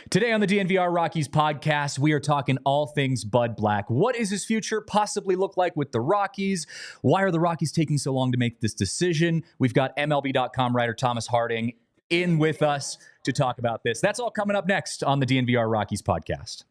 Today on the DNVR Rockies podcast, we are talking all things Bud Black. What is his future possibly look like with the Rockies? Why are the Rockies taking so long to make this decision? We've got MLB.com writer Thomas Harding in with us to talk about this. That's all coming up next on the DNVR Rockies podcast.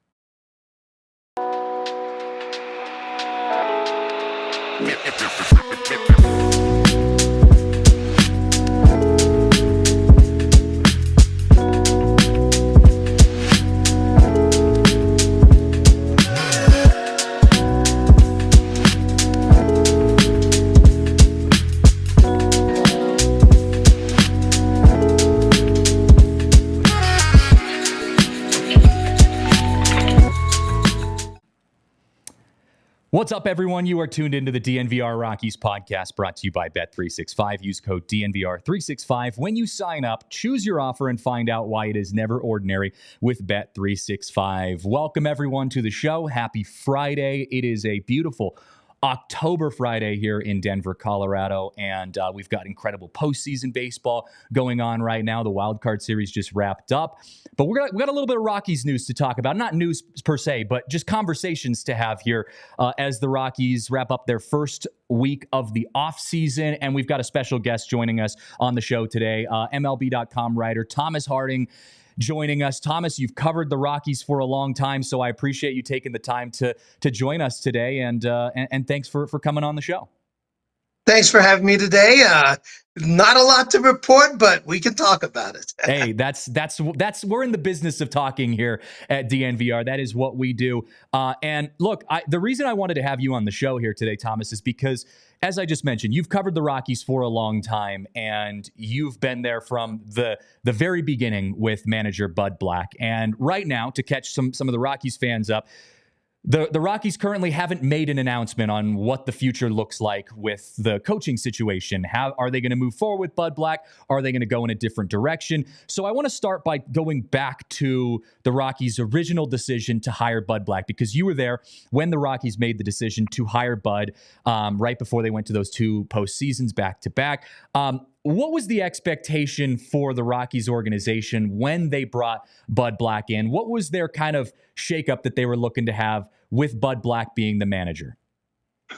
What's up, everyone? You are tuned into the DNVR Rockies podcast brought to you by Bet365. Use code DNVR365 when you sign up. Choose your offer and find out why it is never ordinary with Bet365. Welcome, everyone, to the show. Happy Friday. It is a beautiful October Friday here in Denver, Colorado, and we've got incredible postseason baseball going on right now. The Wild Card Series just wrapped up, but we got a little bit of Rockies news to talk about. Not news per se, but just conversations to have here as the Rockies wrap up their first week of the offseason, and we've got a special guest joining us on the show today, MLB.com writer Thomas Harding, joining us. Thomas, you've covered the Rockies for a long time, so I appreciate you taking the time to join us today, and thanks for coming on the show. Thanks for having me today. Not a lot to report, but we can talk about it. Hey, that's we're in the business of talking here at DNVR. That is what we do. And look, the reason I wanted to have you on the show here today, Thomas, is because, as I just mentioned, you've covered the Rockies for a long time, and you've been there from the very beginning with manager Bud Black. And right now, to catch some of the Rockies fans up, the Rockies currently haven't made an announcement on what the future looks like with the coaching situation. How are they going to move forward with Bud Black? Are they going to go in a different direction? So I want to start by going back to the Rockies' original decision to hire Bud Black, because you were there when the Rockies made the decision to hire Bud right before they went to those two postseasons back to back. What was the expectation for the Rockies organization when they brought Bud Black in? What was their kind of shakeup that they were looking to have with Bud Black being the manager?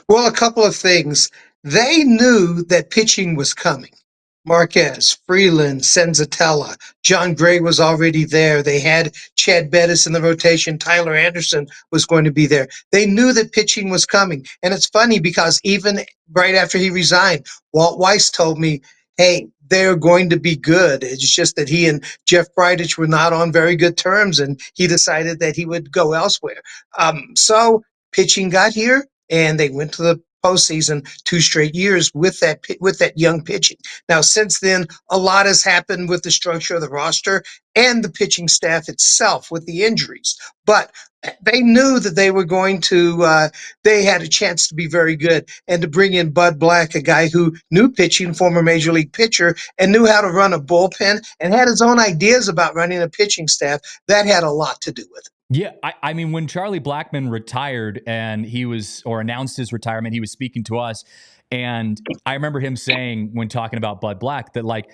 Well, a couple of things. They knew that pitching was coming. Marquez, Freeland, Senzatella, John Gray was already there. They had Chad Bettis in the rotation. Tyler Anderson was going to be there. They knew that pitching was coming. And it's funny because even right after he resigned, Walt Weiss told me, hey, they're going to be good. It's just that he and Jeff Bridich were not on very good terms, and he decided that he would go elsewhere. So pitching got here, and they went to the postseason 2 straight years with that young pitching. Now, since then, a lot has happened with the structure of the roster and the pitching staff itself with the injuries. But they knew that they were going to, they had a chance to be very good, and to bring in Bud Black, a guy who knew pitching, former major league pitcher, and knew how to run a bullpen and had his own ideas about running a pitching staff, that had a lot to do with it. Yeah, I mean, when Charlie Blackmon retired and announced his retirement, he was speaking to us, and I remember him saying, when talking about Bud Black, that like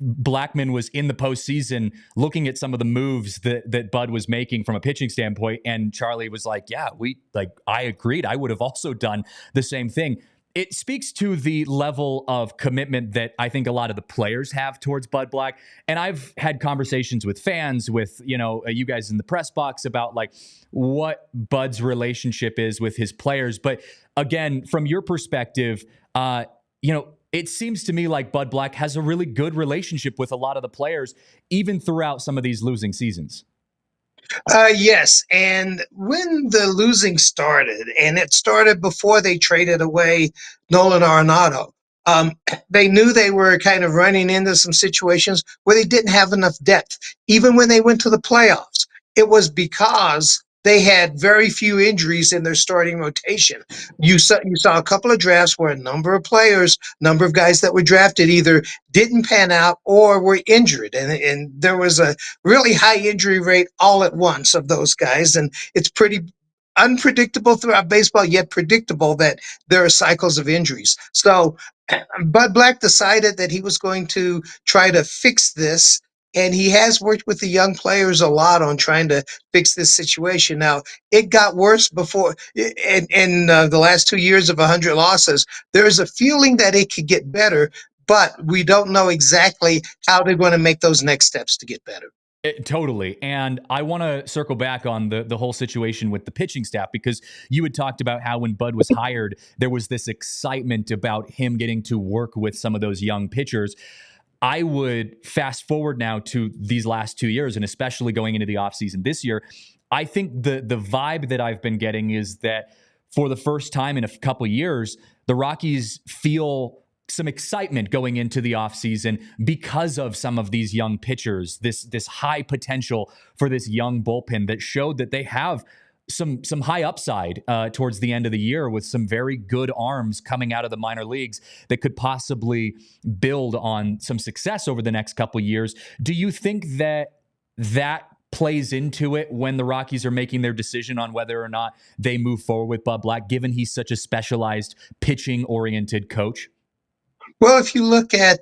Blackmon was in the postseason looking at some of the moves that Bud was making from a pitching standpoint, and Charlie was like, yeah, I agreed. I would have also done the same thing. It speaks to the level of commitment that I think a lot of the players have towards Bud Black. And I've had conversations with fans, with, you guys in the press box about like what Bud's relationship is with his players. But again, from your perspective, it seems to me like Bud Black has a really good relationship with a lot of the players, even throughout some of these losing seasons. Yes, and when the losing started, and it started before they traded away Nolan Arenado, they knew they were kind of running into some situations where they didn't have enough depth. Even when they went to the playoffs, it was because they had very few injuries in their starting rotation. You saw a couple of drafts where a number of guys that were drafted either didn't pan out or were injured. And there was a really high injury rate all at once of those guys. And it's pretty unpredictable throughout baseball, yet predictable that there are cycles of injuries. So Bud Black decided that he was going to try to fix this and he has worked with the young players a lot on trying to fix this situation. Now, it got worse before in the last 2 years of 100 losses. There's a feeling that it could get better, but we don't know exactly how they're going to make those next steps to get better. Totally. And I want to circle back on the whole situation with the pitching staff, because you had talked about how when Bud was hired, there was this excitement about him getting to work with some of those young pitchers. I would fast forward now to these last 2 years, and especially going into the offseason this year. I think the vibe that I've been getting is that for the first time in a couple years, the Rockies feel some excitement going into the offseason because of some of these young pitchers, this high potential for this young bullpen that showed that they have some high upside towards the end of the year, with some very good arms coming out of the minor leagues that could possibly build on some success over the next couple of years. Do you think that plays into it when the Rockies are making their decision on whether or not they move forward with Bud Black, given he's such a specialized pitching-oriented coach? Well, if you look at,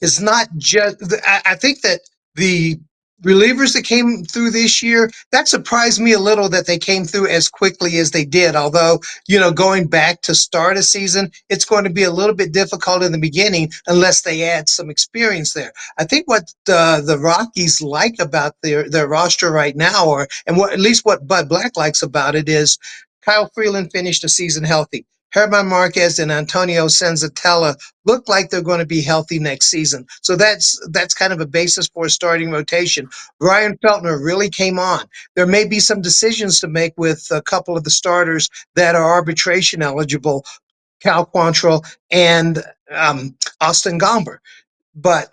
it's not just, I think that the relievers that came through this year, that surprised me a little that they came through as quickly as they did. Although, going back to start a season, it's going to be a little bit difficult in the beginning unless they add some experience there. I think what the Rockies like about their roster right now, and what at least what Bud Black likes about it, is Kyle Freeland finished the season healthy. Herman Marquez and Antonio Senzatella look like they're going to be healthy next season. So that's kind of a basis for a starting rotation. Ryan Feltner really came on. There may be some decisions to make with a couple of the starters that are arbitration eligible, Cal Quantrill and Austin Gomber. But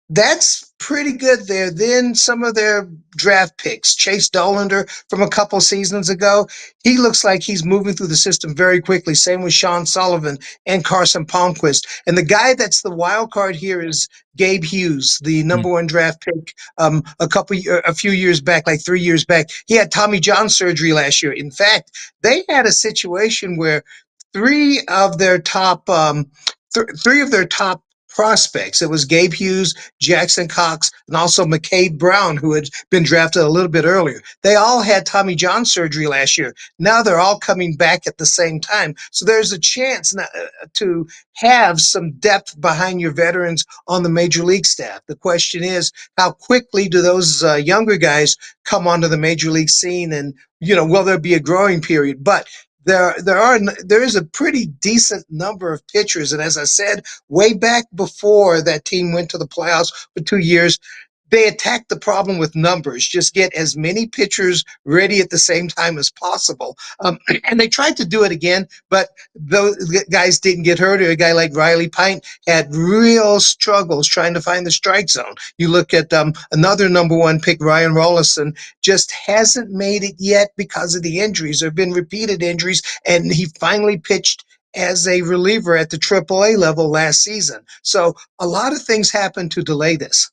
that's pretty good there. Then some of their draft picks, Chase Dollander from a couple seasons ago, he looks like he's moving through the system very quickly. Same with Sean Sullivan and Carson Palmquist. And the guy that's the wild card here is Gabe Hughes, the number one draft pick a few years back, like 3 years back. He had Tommy John surgery last year. In fact, they had a situation where three of their top prospects. It was Gabe Hughes, Jackson Cox, and also McCade Brown, who had been drafted a little bit earlier. They all had Tommy John surgery last year. Now they're all coming back at the same time. So there's a chance to have some depth behind your veterans on the major league staff. The question is, how quickly do those younger guys come onto the major league scene? And, will there be a growing period? But there is a pretty decent number of pitchers. And as I said, way back before that team went to the playoffs for 2 years, they attacked the problem with numbers. Just get as many pitchers ready at the same time as possible. And they tried to do it again, but those guys didn't get hurt. Or a guy like Riley Pint had real struggles trying to find the strike zone. You look at another number one pick, Ryan Rollison, just hasn't made it yet because of the injuries. There have been repeated injuries, and he finally pitched as a reliever at the AAA level last season. So a lot of things happened to delay this.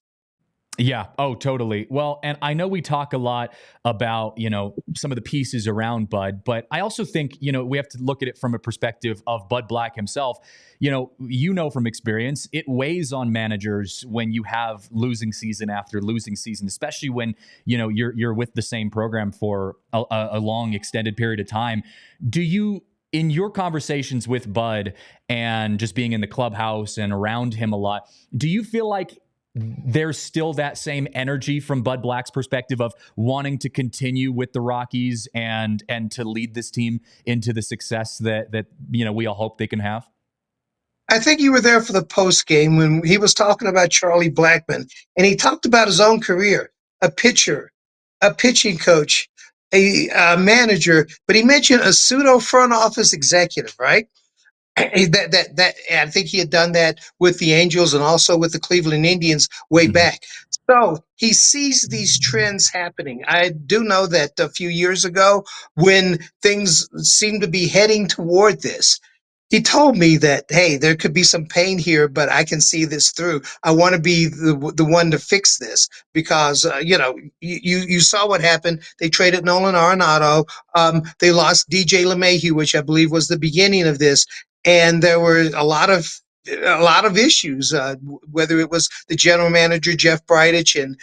Yeah. Oh, totally. Well, and I know we talk a lot about, some of the pieces around Bud, but I also think, we have to look at it from a perspective of Bud Black himself. From experience, it weighs on managers when you have losing season after losing season, especially when, you're with the same program for a long extended period of time. Do you, in your conversations with Bud and just being in the clubhouse and around him a lot, do you feel like there's still that same energy from Bud Black's perspective of wanting to continue with the Rockies and to lead this team into the success that we all hope they can have? I think you were there for the post game when he was talking about Charlie Blackmon, and he talked about his own career, a pitcher, a pitching coach, a manager, but he mentioned a pseudo front office executive, right? That I think he had done that with the Angels and also with the Cleveland Indians way back. So he sees these trends happening. I do know that a few years ago, when things seemed to be heading toward this, he told me that, hey, there could be some pain here, but I can see this through. I want to be the one to fix this because, you saw what happened. They traded Nolan Arenado. They lost DJ LeMahieu, which I believe was the beginning of this. And there were a lot of a lot of issues, whether it was the general manager, Jeff Bridich, and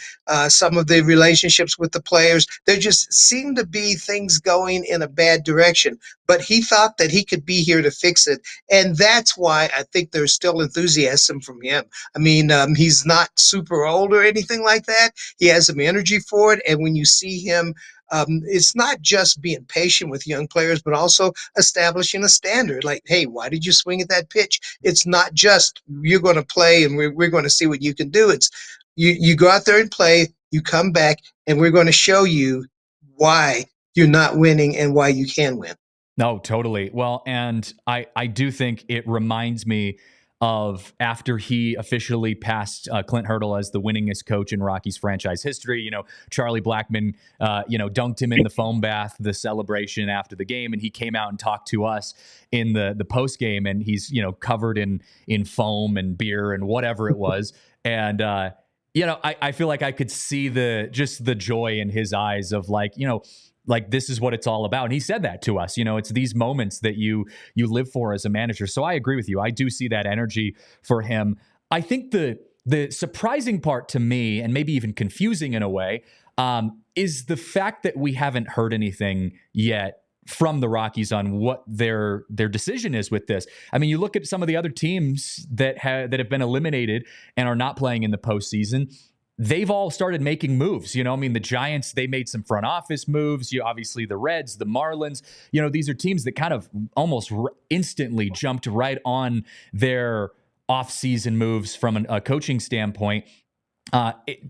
some of the relationships with the players. There just seemed to be things going in a bad direction. But he thought that he could be here to fix it. And that's why I think there's still enthusiasm from him. I mean, he's not super old or anything like that. He has some energy for it. And when you see him, it's not just being patient with young players, but also establishing a standard. Like, hey, why did you swing at that pitch? It's not just you're going to play and we're going to see what you can do. It's you go out there and play, you come back, and we're going to show you why you're not winning and why you can win. No, totally. Well, and I do think it reminds me of after he officially passed Clint Hurdle as the winningest coach in Rockies franchise history. Charlie Blackmon, dunked him in the foam bath, the celebration after the game, and he came out and talked to us in the post game, and he's covered in foam and beer and whatever it was, and I feel like I could see the joy in his eyes of like this is what it's all about. And he said that to us. It's these moments that you live for as a manager. So I agree with you. I do see that energy for him. I think the surprising part to me, and maybe even confusing in a way, is the fact that we haven't heard anything yet from the Rockies on what their decision is with this. I mean, you look at some of the other teams that have been eliminated and are not playing in the postseason. They've all started making moves. I mean, the Giants, they made some front office moves. Obviously the Reds, the Marlins, these are teams that kind of almost instantly jumped right on their offseason moves from a coaching standpoint.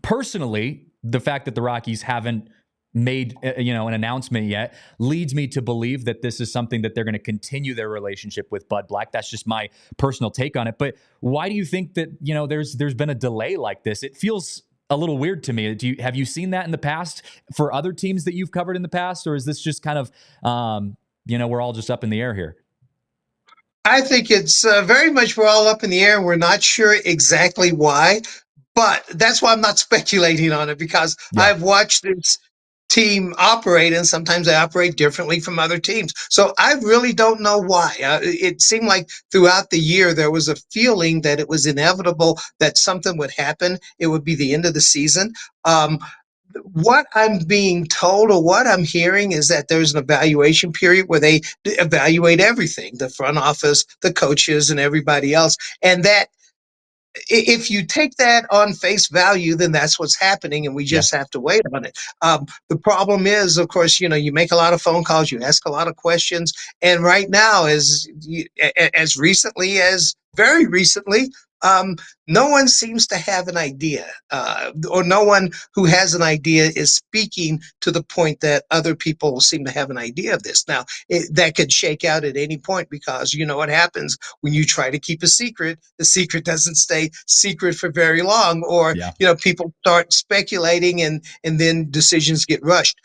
Personally, the fact that the Rockies haven't made an announcement yet leads me to believe that this is something that they're going to continue their relationship with Bud Black. That's just my personal take on it. But why do you think that there's been a delay like this? It feels a little weird to me. Have you seen that in the past for other teams that you've covered in the past, or is this just kind of we're all just up in the air here? I think it's very much we're all up in the air and we're not sure exactly why. But that's why I'm not speculating on it, because I've watched this team operate, and sometimes they operate differently from other teams. So I really don't know why. It seemed like throughout the year there was a feeling that it was inevitable that something would happen. It would be the end of the season. What I'm being told or what I'm hearing is that there's an evaluation period where they evaluate everything, the front office, the coaches, and everybody else. And that if you take that on face value, then that's what's happening, and we just have to wait on it. The problem is, of course, you make a lot of phone calls, you ask a lot of questions, and right now, as recently as very recently, no one seems to have an idea, or no one who has an idea is speaking to the point that other people seem to have an idea of this. Now, that could shake out at any point, because you know what happens when you try to keep a secret. The secret doesn't stay secret for very long, or people start speculating, and then decisions get rushed.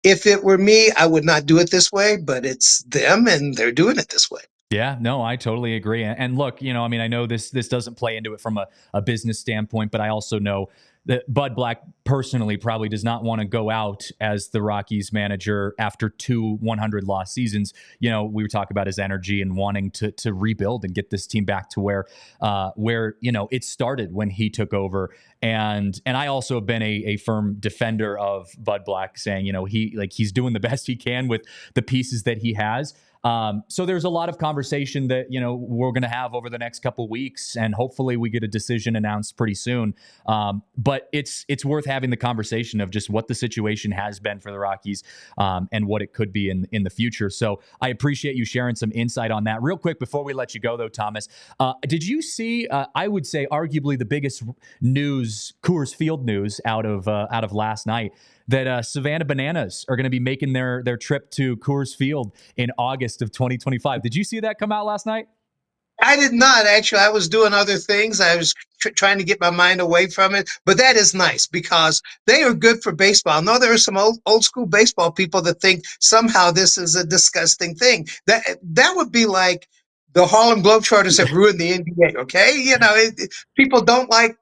If it were me, I would not do it this way, but it's them and they're doing it this way. Yeah, no, I totally agree. And look, I mean, I know this doesn't play into it from a business standpoint, but I also know that Bud Black personally probably does not want to go out as the Rockies manager after 2 100-loss seasons. We were talking about his energy and wanting to rebuild and get this team back to where it started when he took over. And I also have been a firm defender of Bud Black, saying, he's doing the best he can with the pieces that he has. So there's a lot of conversation that, we're going to have over the next couple of weeks, and hopefully we get a decision announced pretty soon. But it's worth having the conversation of just what the situation has been for the Rockies, and what it could be in the future. So I appreciate you sharing some insight on that. Real quick, before we let you go though, Thomas, did you see, I would say arguably the biggest news, Coors Field news out of last night, that Savannah Bananas are going to be making their trip to Coors Field in August of 2025. Did you see that come out last night? I did not, actually. I was doing other things. I was trying to get my mind away from it. But that is nice, because they are good for baseball. No, there are some old school baseball people that think somehow this is a disgusting thing. That would be like the Harlem Globetrotters have ruined the NBA. Okay, people don't like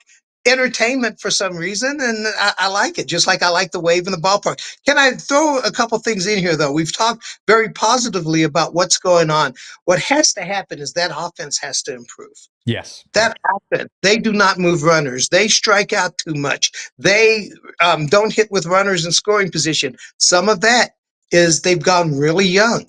entertainment for some reason, and I like it, just like I like the wave in the ballpark. Can I throw a couple things in here, though? We've talked very positively about what's going on. What has to happen is that offense has to improve. Yes. That offense, they do not move runners. They strike out too much. They don't hit with runners in scoring position. Some of that is they've gone really young,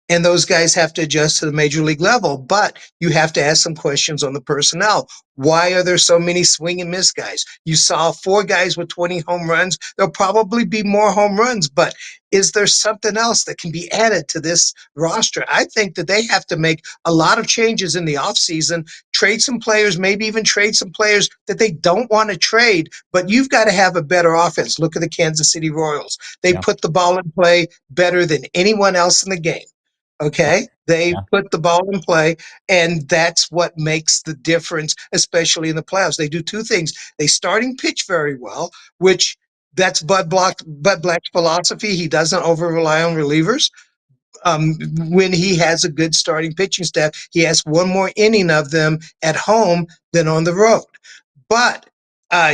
and those guys have to adjust to the major league level. But you have to ask some questions on the personnel. Why are there so many swing and miss guys? You saw 4 guys with 20 home runs. There'll probably be more home runs, but is there something else that can be added to this roster? I think that they have to make a lot of changes in the offseason, trade some players, maybe even trade some players that they don't want to trade, but you've got to have a better offense. Look at the Kansas City Royals. They put the ball in play better than anyone else in the game. Okay, they put the ball in play, and that's what makes the difference, especially in the playoffs. They do 2 things. They starting pitch very well, which that's Bud Black's philosophy. He doesn't over rely on relievers. When he has a good starting pitching staff, he has one more inning of them at home than on the road. But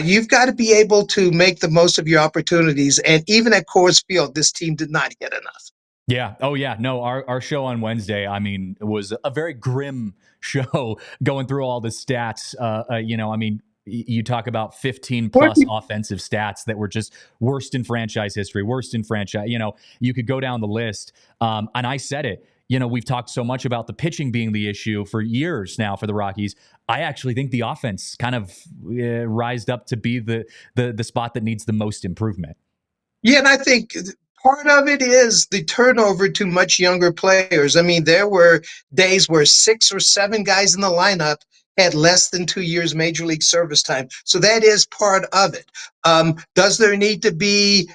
you've got to be able to make the most of your opportunities. And even at Coors Field, this team did not hit enough. Yeah. Oh, yeah. No, our show on Wednesday, I mean, it was a very grim show going through all the stats. You talk about 15 plus offensive stats that were just worst in franchise history, worst in franchise. You could go down the list. And I said it. We've talked so much about the pitching being the issue for years now for the Rockies. I actually think the offense kind of rised up to be the spot that needs the most improvement. Yeah, and I think part of it is the turnover to much younger players. I mean, there were days where 6 or 7 guys in the lineup had less than 2 years major league service time. So that is part of it. Does there need to be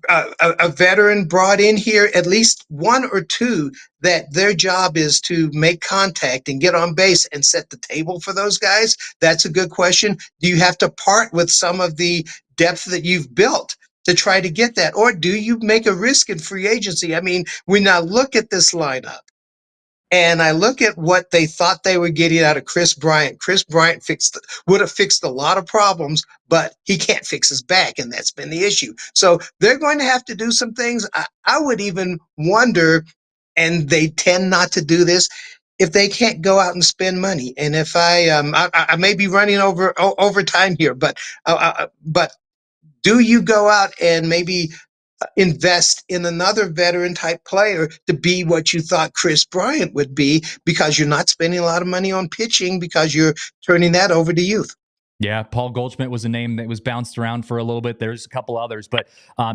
a veteran brought in here, at least 1 or 2, that their job is to make contact and get on base and set the table for those guys? That's a good question. Do you have to part with some of the depth that you've built to try to get that? Or do you make a risk in free agency? I mean, we now look at this lineup and I look at what they thought they were getting out of Chris Bryant. Chris Bryant would have fixed a lot of problems, but he can't fix his back, and that's been the issue. So they're going to have to do some things. I would even wonder, and they tend not to do this, if they can't go out and spend money. And if I may be running over time here, but do you go out and maybe invest in another veteran type player to be what you thought Chris Bryant would be, because you're not spending a lot of money on pitching because you're turning that over to youth? Yeah, Paul Goldschmidt was a name that was bounced around for a little bit. There's a couple others, but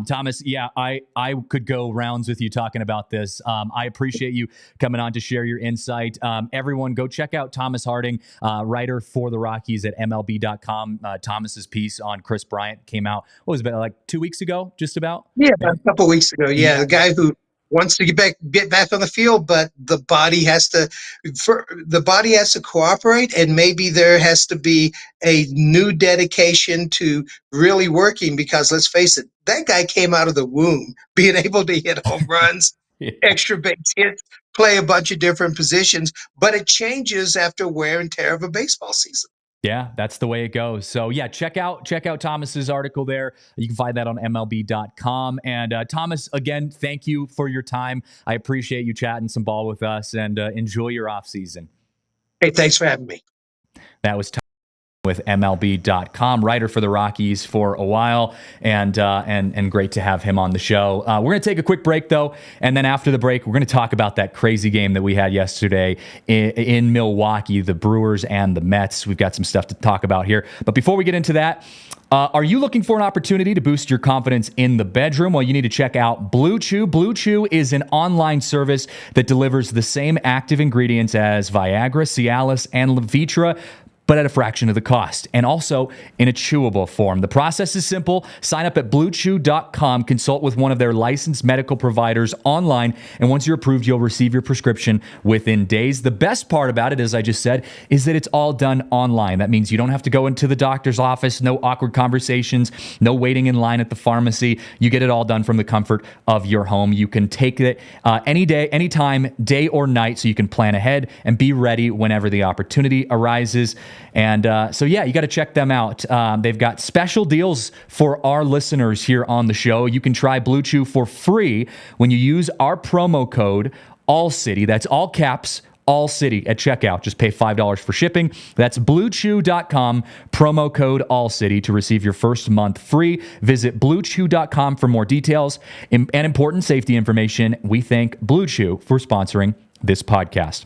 Thomas, yeah, I could go rounds with you talking about this. I appreciate you coming on to share your insight. Everyone, go check out Thomas Harding, writer for the Rockies at MLB.com. Thomas's piece on Chris Bryant came out, what was it, like 2 weeks ago, just about? Yeah, about a couple of weeks ago. Yeah, the guy who wants to get back on the field, but the body has to cooperate, and maybe there has to be a new dedication to really working, because let's face it, that guy came out of the womb being able to hit home runs, extra base hits, play a bunch of different positions, but it changes after wear and tear of a baseball season. Yeah, that's the way it goes. So yeah, check out Thomas's article there. You can find that on MLB.com. And Thomas, again, thank you for your time. I appreciate you chatting some ball with us, and enjoy your off season. Hey, thanks for having me. That was Thomas with MLB.com, writer for the Rockies for a while, and great to have him on the show. We're going to take a quick break, though, and then after the break, we're going to talk about that crazy game that we had yesterday in Milwaukee, the Brewers and the Mets. We've got some stuff to talk about here. But before we get into that, are you looking for an opportunity to boost your confidence in the bedroom? Well, you need to check out Blue Chew. Blue Chew is an online service that delivers the same active ingredients as Viagra, Cialis, and Levitra, but at a fraction of the cost, and also in a chewable form. The process is simple. Sign up at bluechew.com, consult with one of their licensed medical providers online, and once you're approved, you'll receive your prescription within days. The best part about it, as I just said, is that it's all done online. That means you don't have to go into the doctor's office, no awkward conversations, no waiting in line at the pharmacy. You get it all done from the comfort of your home. You can take it any day, anytime, day or night, so you can plan ahead and be ready whenever the opportunity arises. And so, yeah, you got to check them out. They've got special deals for our listeners here on the show. You can try Blue Chew for free when you use our promo code ALLCITY. That's all caps, ALLCITY at checkout. Just pay $5 for shipping. That's bluechew.com, promo code ALLCITY to receive your first month free. Visit bluechew.com for more details and important safety information. We thank Blue Chew for sponsoring this podcast.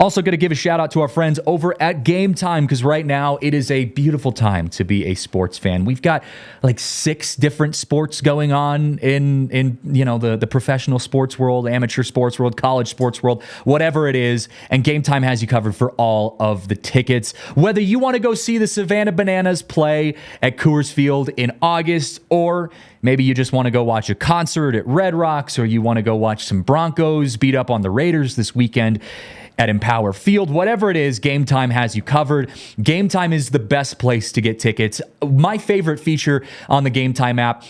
Also, going to give a shout out to our friends over at Game Time, because right now it is a beautiful time to be a sports fan. We've got like 6 different sports going on in the professional sports world, amateur sports world, college sports world, whatever it is. And Game Time has you covered for all of the tickets. Whether you want to go see the Savannah Bananas play at Coors Field in August, or maybe you just want to go watch a concert at Red Rocks, or you want to go watch some Broncos beat up on the Raiders this weekend at Empower Field, whatever it is, Game Time has you covered. Game Time is the best place to get tickets. My favorite feature on the Game Time app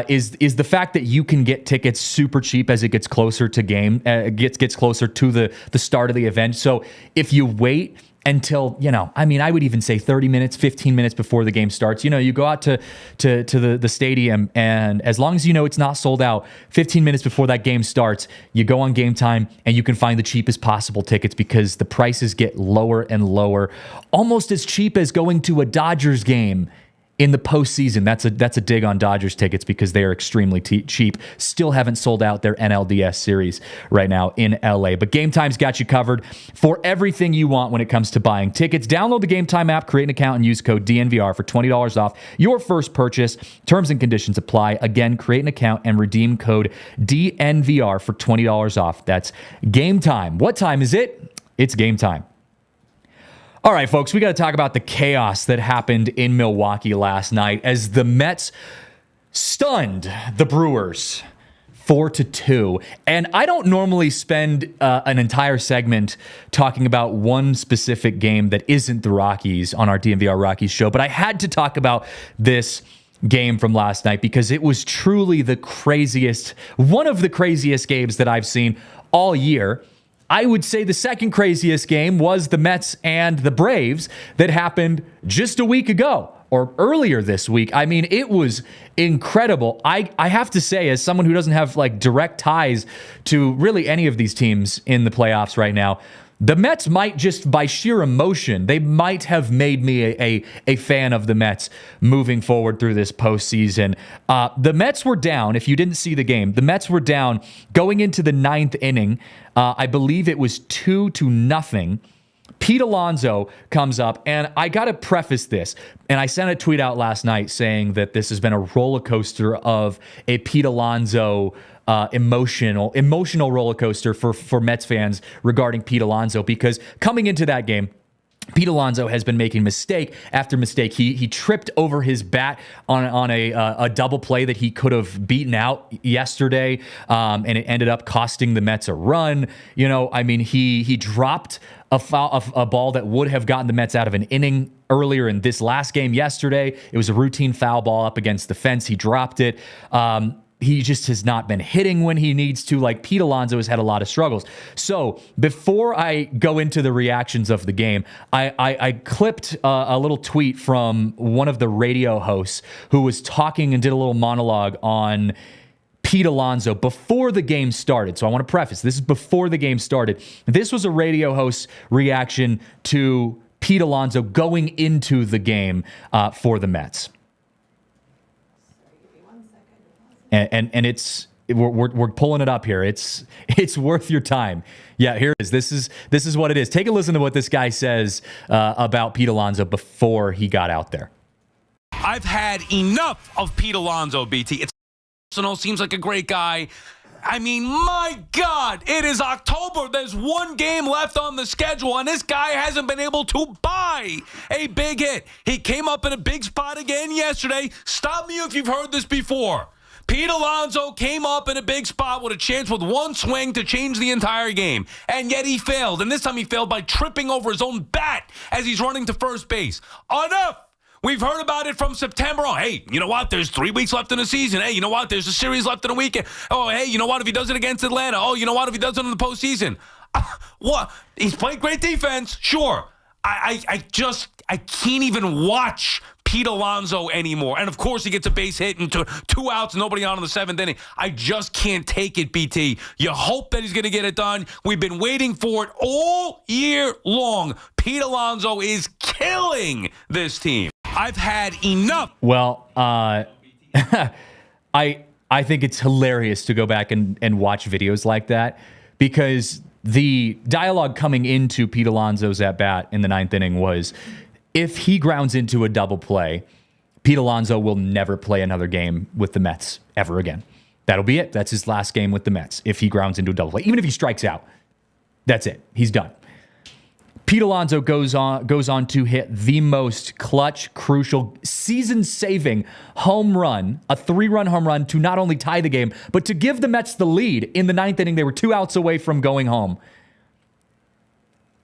is the fact that you can get tickets super cheap as it gets closer to gets closer to the start of the event. So if you wait until, I would even say 30 minutes, 15 minutes before the game starts. You go out to the stadium, and as long as it's not sold out, 15 minutes before that game starts, you go on Game Time and you can find the cheapest possible tickets, because the prices get lower and lower, almost as cheap as going to a Dodgers game in the postseason. That's a dig on Dodgers tickets, because they are extremely cheap. Still haven't sold out their NLDS series right now in LA. But Game Time's got you covered for everything you want when it comes to buying tickets. Download the Game Time app, create an account, and use code DNVR for $20 off your first purchase. Terms and conditions apply. Again, create an account and redeem code DNVR for $20 off. That's Game Time. What time is it? It's Game Time. All right, folks, we got to talk about the chaos that happened in Milwaukee last night as the Mets stunned the Brewers 4-2. And I don't normally spend an entire segment talking about one specific game that isn't the Rockies on our DNVR Rockies show, but I had to talk about this game from last night because it was truly one of the craziest games that I've seen all year. I would say the second craziest game was the Mets and the Braves that happened just a week ago, or earlier this week. I mean, it was incredible. I have to say, as someone who doesn't have direct ties to really any of these teams in the playoffs right now, the Mets might, just by sheer emotion, they might have made me a fan of the Mets moving forward through this postseason. The Mets were down. If you didn't see the game, the Mets were down going into the 9th inning. I believe it was 2-0. Pete Alonso comes up, and I got to preface this, and I sent a tweet out last night saying that this has been a roller coaster of a Pete Alonso emotional roller coaster for Mets fans regarding Pete Alonso, because coming into that game, Pete Alonso has been making mistake after mistake. He tripped over his bat on a double play that he could have beaten out yesterday, and it ended up costing the Mets a run. He dropped a ball that would have gotten the Mets out of an inning earlier in this last game yesterday. It was a routine foul ball up against the fence. He dropped it. He just has not been hitting when he needs to. Pete Alonso has had a lot of struggles. So before I go into the reactions of the game, I clipped a little tweet from one of the radio hosts who was talking and did a little monologue on Pete Alonso before the game started. So I want to preface, this is before the game started. This was a radio host's reaction to Pete Alonso going into the game for the Mets. And we're pulling it up here. It's worth your time. Yeah, here it is. This is what it is. Take a listen to what this guy says about Pete Alonso before he got out there. I've had enough of Pete Alonso, BT. It's personal. Seems like a great guy. I mean, my God, it is October. There's one game left on the schedule, and this guy hasn't been able to buy a big hit. He came up in a big spot again yesterday. Stop me if you've heard this before. Pete Alonso came up in a big spot with a chance with one swing to change the entire game, and yet he failed. And this time he failed by tripping over his own bat as he's running to first base. Enough! We've heard about it from September. Oh, hey, you know what? There's 3 weeks left in the season. Hey, you know what? There's a series left in a weekend. Oh, hey, you know what? If he does it against Atlanta. Oh, you know what? If he does it in the postseason. What? He's played great defense, sure. I can't even watch Pete Alonso anymore. And of course, he gets a base hit and two outs, nobody on in the seventh inning. I just can't take it, BT. You hope that he's going to get it done. We've been waiting for it all year long. Pete Alonso is killing this team. I've had enough. Well, I think it's hilarious to go back and watch videos like that, because the dialogue coming into Pete Alonso's at-bat in the ninth inning was, if he grounds into a double play, Pete Alonso will never play another game with the Mets ever again. That'll be it. That's his last game with the Mets. If he grounds into a double play, even if he strikes out, that's it. He's done. Pete Alonso goes on to hit the most clutch, crucial, season-saving home run, a 3-run home run to not only tie the game, but to give the Mets the lead in the ninth inning. They were 2 outs away from going home.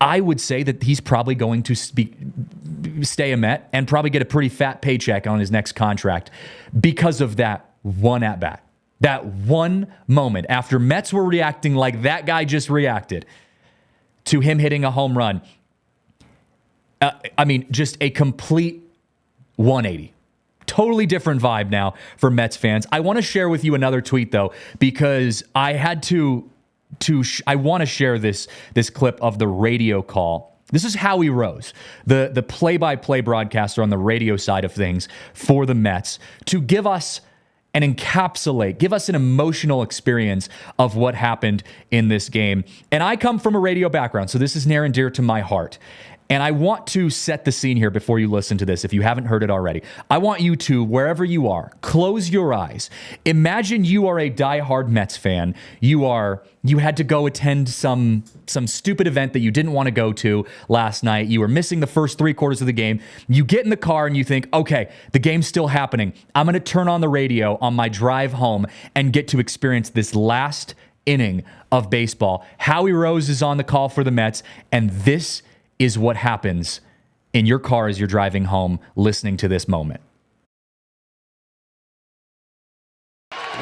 I would say that he's probably going to stay a Met and probably get a pretty fat paycheck on his next contract because of that one at-bat. That one moment after Mets were reacting like that guy just reacted to him hitting a home run. Just a complete 180. Totally different vibe now for Mets fans. I want to share with you another tweet, though, because I had I want to share this clip of the radio call. This is Howie Rose, the play-by-play broadcaster on the radio side of things for the Mets, to give us and give us an emotional experience of what happened in this game. And I come from a radio background, so this is near and dear to my heart. And I want to set the scene here before you listen to this, if you haven't heard it already. I want you to, wherever you are, close your eyes. Imagine you are a diehard Mets fan. You had to go attend some stupid event that you didn't want to go to last night. You were missing the first 3 quarters of the game. You get in the car and you think, okay, the game's still happening. I'm going to turn on the radio on my drive home and get to experience this last inning of baseball. Howie Rose is on the call for the Mets, and this is what happens in your car as you're driving home listening to this moment.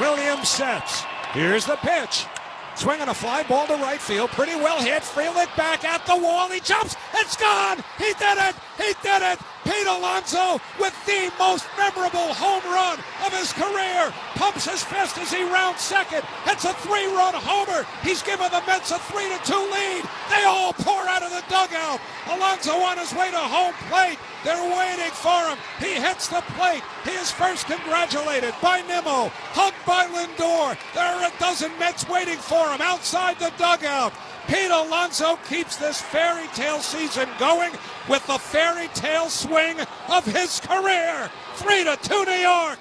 Williams sets. Here's the pitch. Swinging a fly ball to right field. Pretty well hit. Freeland back at the wall. He jumps. It's gone. He did it. He did it. Pete Alonso with the most memorable home run of his career. Pumps his fist as he rounds second. It's a 3-run homer. He's given the Mets a 3-2 lead. They all pour out of the dugout. Alonso on his way to home plate. They're waiting for him. He hits the plate. He is first congratulated by Nimmo, hugged by Lindor. There are a dozen Mets waiting for him outside the dugout. Pete Alonso keeps this fairy tale season going with the fairy tale swing of his career. 3-2 New York.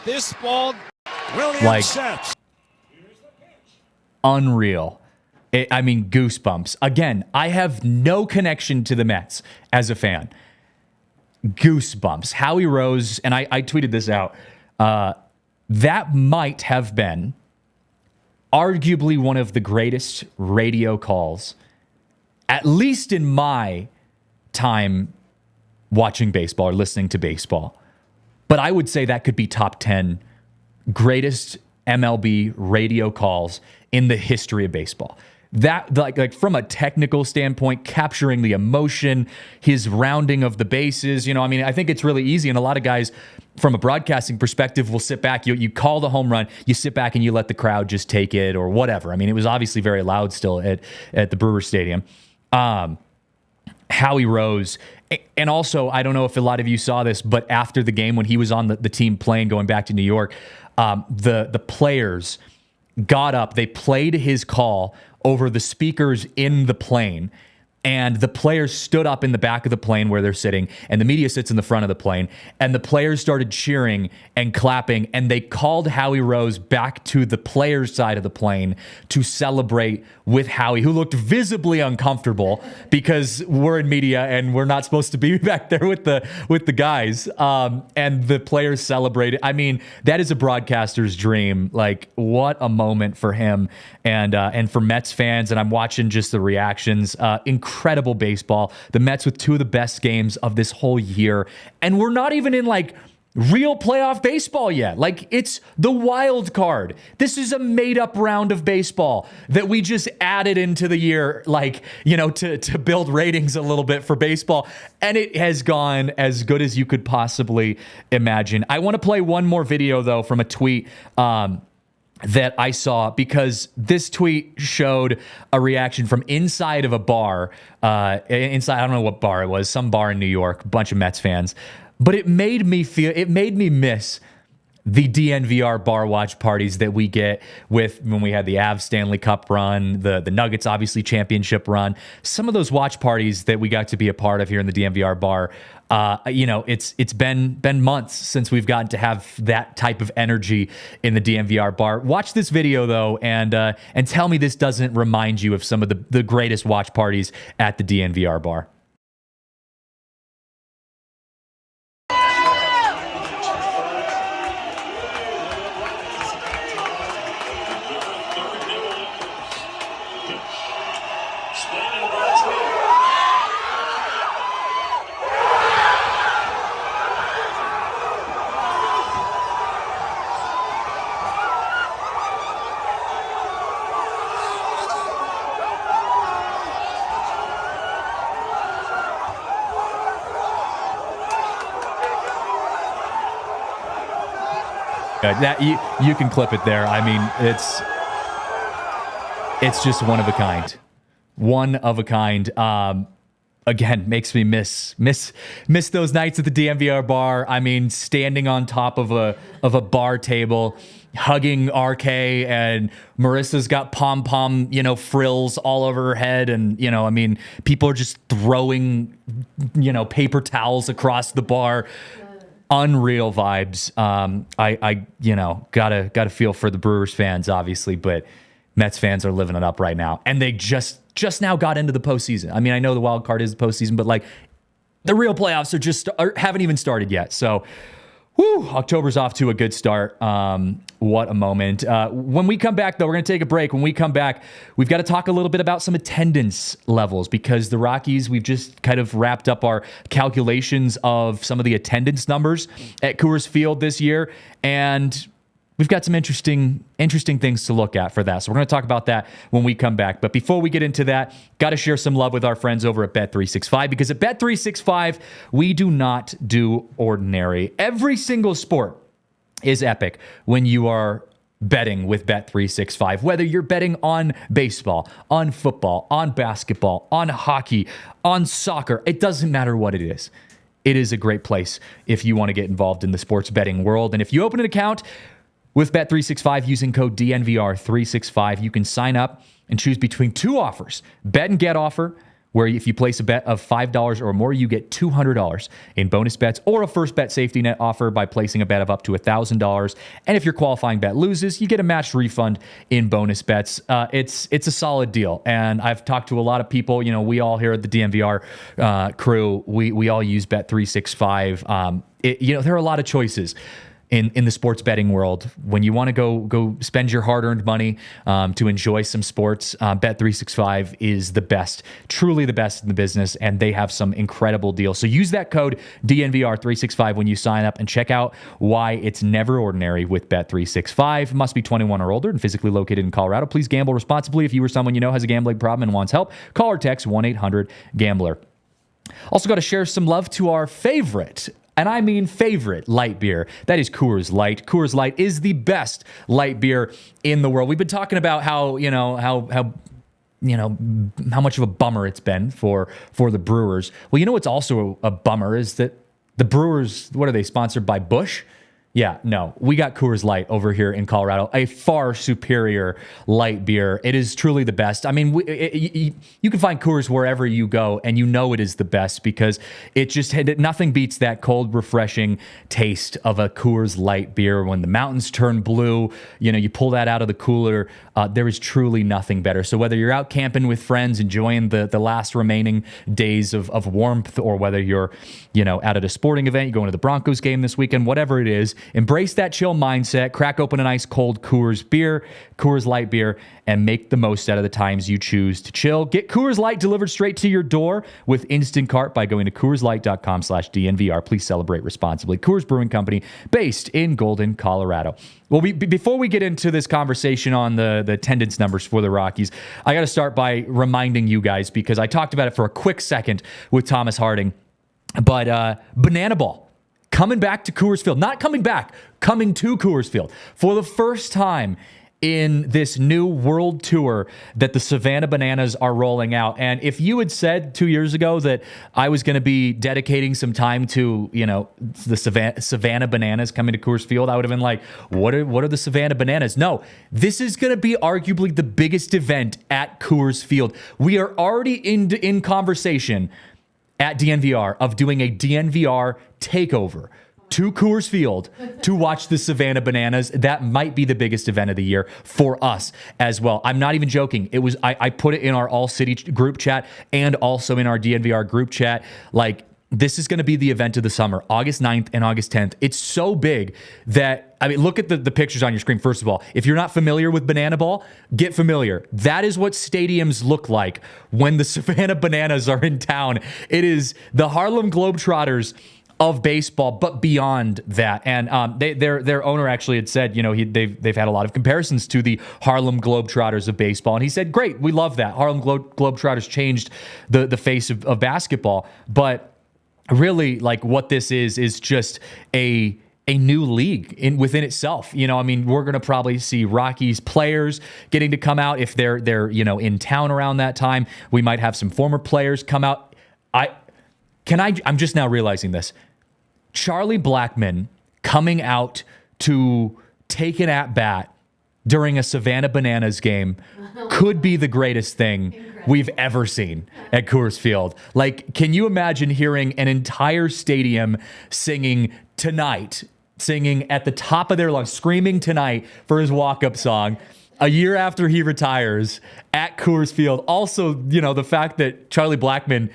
This ball, Williams sets. Unreal. Goosebumps. Again, I have no connection to the Mets as a fan. Goosebumps. Howie Rose, and I tweeted this out, that might have been arguably one of the greatest radio calls, at least in my time watching baseball or listening to baseball. But I would say that could be top 10 greatest MLB radio calls in the history of baseball. That, like from a technical standpoint, capturing the emotion, his rounding of the bases, I think it's really easy. And a lot of guys from a broadcasting perspective will sit back. You call the home run, you sit back and you let the crowd just take it or whatever. It was obviously very loud still at the Brewers Stadium. Howie Rose. And also, I don't know if a lot of you saw this, but after the game when he was on the team plane going back to New York, the players got up, they played his call over the speakers in the plane, and the players stood up in the back of the plane where they're sitting, and the media sits in the front of the plane, and the players started cheering and clapping, and they called Howie Rose back to the players' side of the plane to celebrate with Howie, who looked visibly uncomfortable because we're in media and we're not supposed to be back there with the guys. And the players celebrated. That is a broadcaster's dream. Like, what a moment for him and for Mets fans. And I'm watching just the reactions. Incredible baseball. The Mets with 2 of the best games of this whole year. And we're not even in real playoff baseball yet. Like, it's the wild card. This is a made-up round of baseball that we just added into the year, like, to build ratings a little bit for baseball. And it has gone as good as you could possibly imagine. I want to play one more video, though, from a tweet that I saw, because this tweet showed a reaction from inside of a bar. I don't know what bar it was, some bar in New York, a bunch of Mets fans. But it made me miss the DNVR bar watch parties that we get with when we had the Avs Stanley Cup run, the Nuggets obviously championship run. Some of those watch parties that we got to be a part of here in the DNVR bar. It's been months since we've gotten to have that type of energy in the DNVR bar. Watch this video though, and tell me this doesn't remind you of some of the greatest watch parties at the DNVR bar. That you can clip it there. I mean, it's just one of a kind. One of a kind. Again, makes me miss those nights at the DNVR bar. I mean, standing on top of a bar table, hugging RK, and Marissa's got pom-pom, frills all over her head, and people are just throwing, paper towels across the bar. Unreal vibes. I gotta feel for the Brewers fans, obviously, but Mets fans are living it up right now, and they just now got into the postseason. I mean, I know the wild card is the postseason, but like the real playoffs haven't even started yet. So, October's off to a good start. What a moment. When we come back, though, we're going to take a break. When we come back, we've got to talk a little bit about some attendance levels, because the Rockies, we've just kind of wrapped up our calculations of some of the attendance numbers at Coors Field this year, and we've got some interesting things to look at for that. So we're going to talk about that when we come back. But before we get into that, got to share some love with our friends over at Bet365, because at Bet365, we do not do ordinary. Every single sport is epic when you are betting with Bet365. Whether you're betting on baseball, on football, on basketball, on hockey, on soccer, it doesn't matter what it is. It is a great place if you want to get involved in the sports betting world. And if you open an account with Bet365 using code DNVR365, you can sign up and choose between two offers. Bet and get offer, where if you place a bet of $5 or more, you get $200 in bonus bets, or a first bet safety net offer by placing a bet of up to $1,000. And if your qualifying bet loses, you get a matched refund in bonus bets. It's a solid deal. And I've talked to a lot of people. We all here at the DNVR crew, we all use Bet365. There are a lot of choices in the sports betting world. When you want to go spend your hard-earned money to enjoy some sports, Bet365 is the best, truly the best in the business, and they have some incredible deals. So use that code DNVR365 when you sign up, and check out why it's never ordinary with Bet365. Must be 21 or older and physically located in Colorado. Please gamble responsibly. If you or someone you know has a gambling problem and wants help, call or text 1-800-GAMBLER. Also got to share some love to our favorite, and I mean favorite, light beer. That is Coors Light. Coors Light is the best light beer in the world. We've been talking about how much of a bummer it's been for the Brewers. Well, what's also a bummer is that the Brewers, what are they, sponsored by Busch? Yeah, no, we got Coors Light over here in Colorado, a far superior light beer. It is truly the best. I mean, you can find Coors wherever you go, and it is the best, because nothing beats that cold, refreshing taste of a Coors Light beer. When the mountains turn blue, you pull that out of the cooler. There is truly nothing better. So whether you're out camping with friends, enjoying the last remaining days of warmth, or whether you're out at a sporting event, you're going to the Broncos game this weekend, whatever it is, Embrace that chill mindset. Crack open an ice cold Coors Light beer, and make the most out of the times you choose to chill. Get Coors Light delivered straight to your door with Instant Cart by going to CoorsLight.com/DNVR. Please celebrate responsibly. Coors Brewing Company, based in Golden, Colorado. Well, before we get into this conversation on the attendance numbers for the Rockies, I got to start by reminding you guys, because I talked about it for a quick second with Thomas Harding, but Banana Ball coming back to Coors Field. Not coming back, coming to Coors Field for the first time in this new world tour that the Savannah Bananas are rolling out. And if you had said 2 years ago that I was going to be dedicating some time to, the Savannah Bananas coming to Coors Field, I would have been like, what are the Savannah Bananas? No, this is going to be arguably the biggest event at Coors Field. We are already in conversation at DNVR of doing a DNVR takeover to Coors Field to watch the Savannah Bananas. That might be the biggest event of the year for us as well. I'm not even joking. It was I put it in our ALLCITY group chat and also in our DNVR group chat. Like, this is going to be the event of the summer, August 9th and August 10th. It's so big that, look at the pictures on your screen. First of all, if you're not familiar with Banana Ball, get familiar. That is what stadiums look like when the Savannah Bananas are in town. It is the Harlem Globetrotters of baseball, but beyond that. And their owner actually had said, they've had a lot of comparisons to the Harlem Globetrotters of baseball. And he said, great, we love that. Harlem Globetrotters changed the face of basketball. But really, like, what this is just a new league within itself. We're going to probably see Rockies players getting to come out if they're in town around that time. We might have some former players come out. I'm just now realizing this. Charlie Blackmon coming out to take an at-bat during a Savannah Bananas game could be the greatest thing we've ever seen at Coors Field. Like, can you imagine hearing an entire stadium singing at the top of their lungs, screaming "Tonight" for his walk-up song a year after he retires at Coors Field? Also, the fact that Charlie Blackmon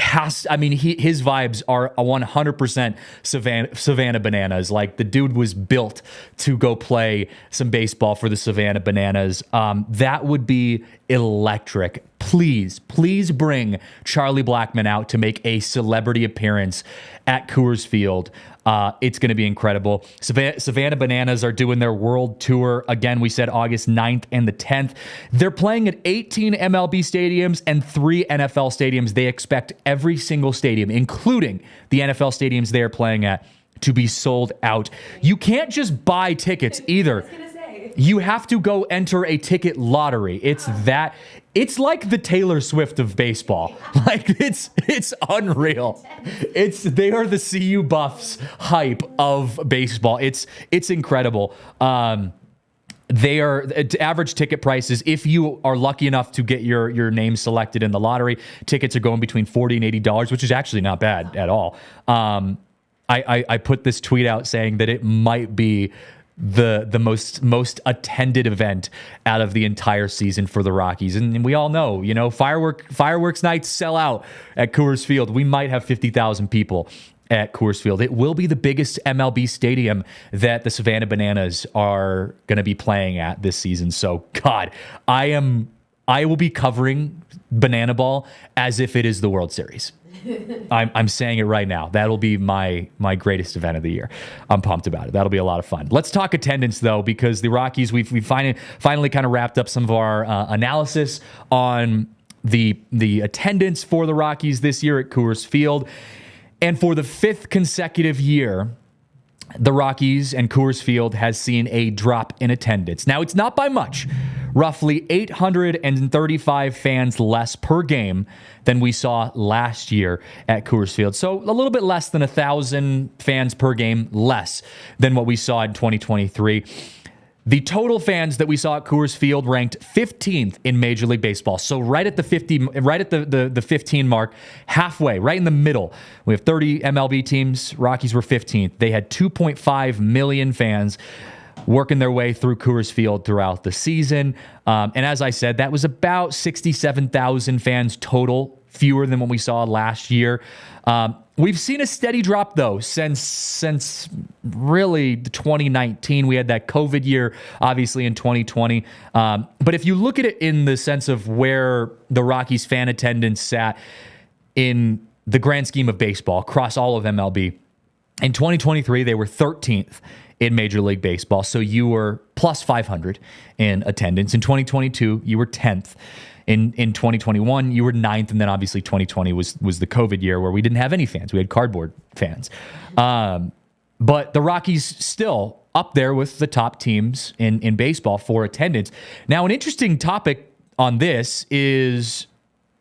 his vibes are 100% Savannah Bananas. Like, the dude was built to go play some baseball for the Savannah Bananas. That would be electric. Please bring Charlie Blackmon out to make a celebrity appearance at Coors Field. It's going to be incredible. Savannah Bananas are doing their world tour. Again, we said August 9th and the 10th. They're playing at 18 MLB stadiums and 3 NFL stadiums. They expect every single stadium, including the NFL stadiums they are playing at, to be sold out. You can't just buy tickets either. You have to go enter a ticket lottery. It's like the Taylor Swift of baseball. Like, it's unreal. They are the CU Buffs hype of baseball. It's incredible. They are average ticket prices. If you are lucky enough to get your name selected in the lottery, tickets are going between $40 and $80, which is actually not bad at all. I put this tweet out saying that it might be the most attended event out of the entire season for the Rockies. And we all know, fireworks nights sell out at Coors Field. We might have 50,000 people at Coors Field. It will be the biggest MLB stadium that the Savannah Bananas are going to be playing at this season. So, God, I will be covering Banana Ball as if it is the World Series. I'm saying it right now. That'll be my greatest event of the year. I'm pumped about it. That'll be a lot of fun. Let's talk attendance, though, because the Rockies, we finally kind of wrapped up some of our analysis on the attendance for the Rockies this year at Coors Field. And for the 5th consecutive year, the Rockies and Coors Field has seen a drop in attendance. Now, it's not by much. Roughly 835 fans less per game than we saw last year at Coors Field. So a little bit less than 1,000 fans per game less than what we saw in 2023. The total fans that we saw at Coors Field ranked 15th in Major League Baseball. So right at the 15 mark, halfway, right in the middle. We have 30 MLB teams. Rockies were 15th. They had 2.5 million fans working their way through Coors Field throughout the season. And as I said, that was about 67,000 fans total fewer than what we saw last year. We've seen a steady drop, though, since really 2019. We had that COVID year, obviously, in 2020. But if you look at it in the sense of where the Rockies fan attendance sat in the grand scheme of baseball across all of MLB, in 2023, they were 13th in Major League Baseball. So you were plus 500 in attendance. In 2022, you were 10th. In 2021, you were 9th, and then obviously 2020 was the COVID year where we didn't have any fans. We had cardboard fans. But the Rockies still up there with the top teams in baseball for attendance. Now, an interesting topic on this is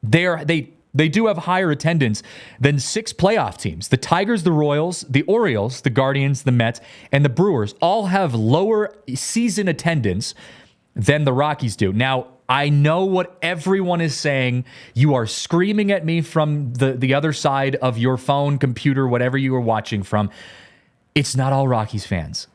they do have higher attendance than 6 playoff teams. The Tigers, the Royals, the Orioles, the Guardians, the Mets, and the Brewers all have lower season attendance than the Rockies do. Now, I know what everyone is saying. You are screaming at me from the other side of your phone, computer, whatever you are watching from. It's not all Rockies fans.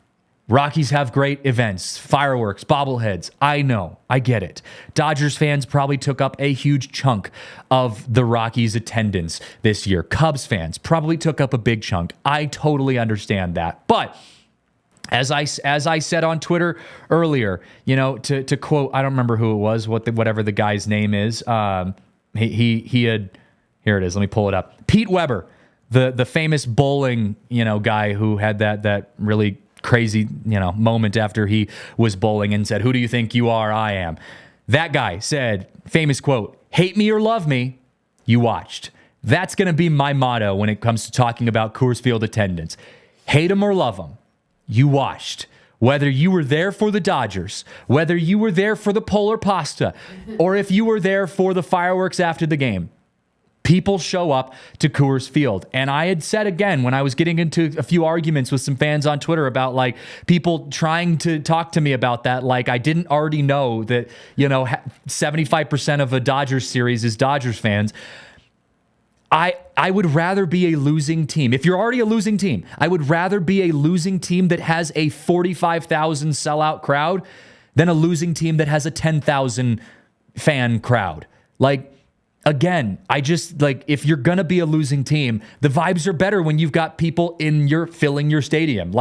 Rockies have great events, fireworks, bobbleheads. I know. I get it. Dodgers fans probably took up a huge chunk of the Rockies' attendance this year. Cubs fans probably took up a big chunk. I totally understand that. But as I said on Twitter earlier, to quote, I don't remember who it was, whatever the guy's name is. He had, here it is. Let me pull it up. Pete Weber, the famous bowling, guy who had that really crazy, moment after he was bowling and said, "Who do you think you are? I am." That guy said, famous quote, "Hate me or love me, you watched." That's going to be my motto when it comes to talking about Coors Field attendance. Hate them or love them, you watched. Whether you were there for the Dodgers, whether you were there for the Polar Pasta, or if you were there for the fireworks after the game, people show up to Coors Field. And I had said again, when I was getting into a few arguments with some fans on Twitter about people trying to talk to me about that, I didn't already know that, 75% of a Dodgers series is Dodgers fans. I would rather be a losing team. If you're already a losing team, I would rather be a losing team that has a 45,000 sellout crowd than a losing team that has a 10,000 fan crowd. Again, if you're going to be a losing team, the vibes are better when you've got people filling your stadium.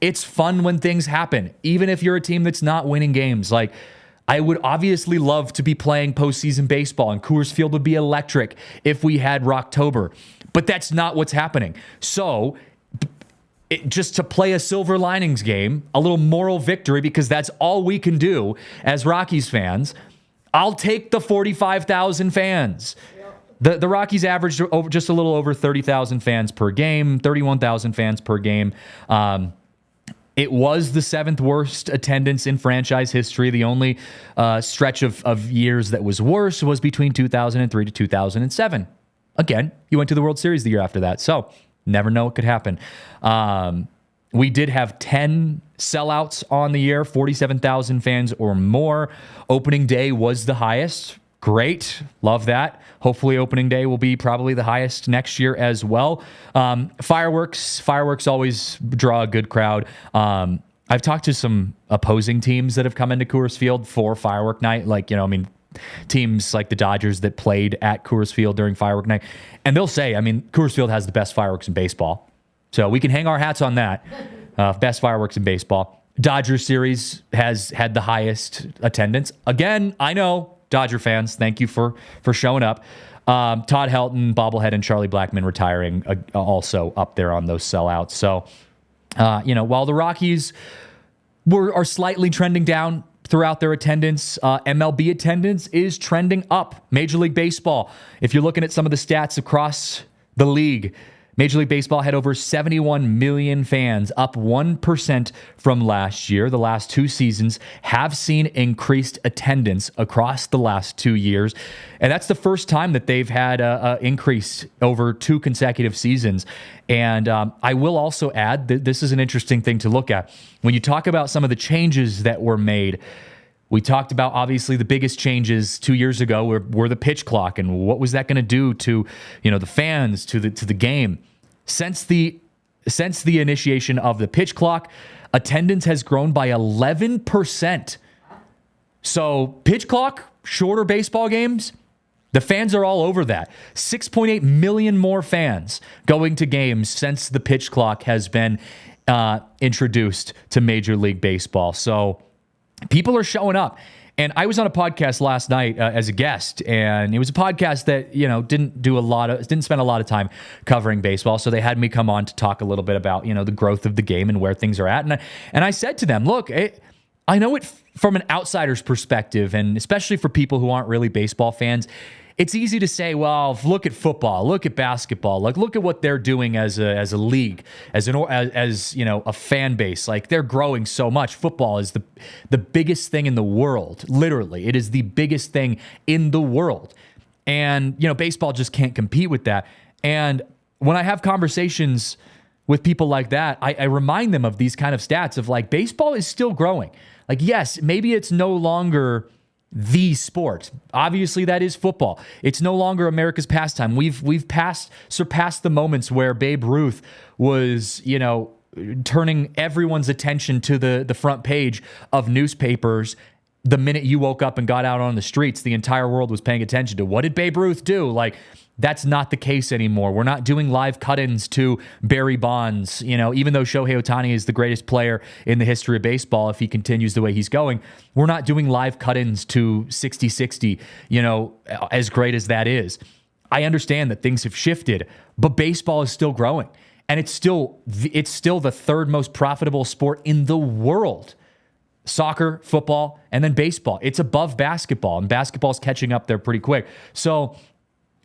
It's fun when things happen, even if you're a team that's not winning games. I would obviously love to be playing postseason baseball, and Coors Field would be electric if we had Rocktober, but that's not what's happening. So just to play a silver linings game, a little moral victory, because that's all we can do as Rockies fans, I'll take the 45,000 fans. The Rockies averaged just a little over 30,000 fans per game, 31,000 fans per game. It was the 7th worst attendance in franchise history. The only stretch of years that was worse was between 2003 to 2007. Again, you went to the World Series the year after that, so never know what could happen. We did have 10 sellouts on the year, 47,000 fans or more. Opening day was the highest. Great. Love that. Hopefully opening day will be probably the highest next year as well. Fireworks always draw a good crowd. I've talked to some opposing teams that have come into Coors Field for firework night. Teams like the Dodgers that played at Coors Field during firework night. And they'll say, Coors Field has the best fireworks in baseball. So we can hang our hats on that. Best fireworks in baseball. Dodgers series has had the highest attendance. Again, I know, Dodger fans, thank you for showing up. Todd Helton, bobblehead, and Charlie Blackmon retiring also up there on those sellouts. So, while the Rockies are slightly trending down throughout their attendance, MLB attendance is trending up. Major League Baseball, if you're looking at some of the stats across the league, Major League Baseball had over 71 million fans, up 1% from last year. The last 2 seasons have seen increased attendance across the last 2 years. And that's the first time that they've had an increase over 2 consecutive seasons. And I will also add that this is an interesting thing to look at. When you talk about some of the changes that were made, we talked about, obviously, the biggest changes 2 years ago were the pitch clock and what was that going to do to, the fans, to the game. Since the initiation of the pitch clock, attendance has grown by 11%. So pitch clock, shorter baseball games, The fans are all over that. 6.8 million more fans going to games since the pitch clock has been introduced to Major League Baseball. So people are showing up. And I was on a podcast last night as a guest, and it was a podcast that, didn't spend a lot of time covering baseball. So they had me come on to talk a little bit about, the growth of the game and where things are at. And I said to them, look, I know it from an outsider's perspective, and especially for people who aren't really baseball fans, it's easy to say, well, look at football, look at basketball, look at what they're doing as a league, as a fan base. Like, they're growing so much. Football is the biggest thing in the world. Literally, it is the biggest thing in the world. And, baseball just can't compete with that. And when I have conversations with people like that, I remind them of these kind of stats of like, baseball is still growing. Like, yes, maybe it's no longer the sport. Obviously, that is football. It's no longer America's pastime. We've surpassed the moments where Babe Ruth was, turning everyone's attention to the front page of newspapers. The minute you woke up and got out on the streets, the entire world was paying attention to what did Babe Ruth do? Like, that's not the case anymore. We're not doing live cut-ins to Barry Bonds. Even though Shohei Ohtani is the greatest player in the history of baseball, if he continues the way he's going, we're not doing live cut-ins to 60-60, as great as that is. I understand that things have shifted, but baseball is still growing. And it's still the third most profitable sport in the world. Soccer, football, and then baseball. It's above basketball, and basketball's catching up there pretty quick. So,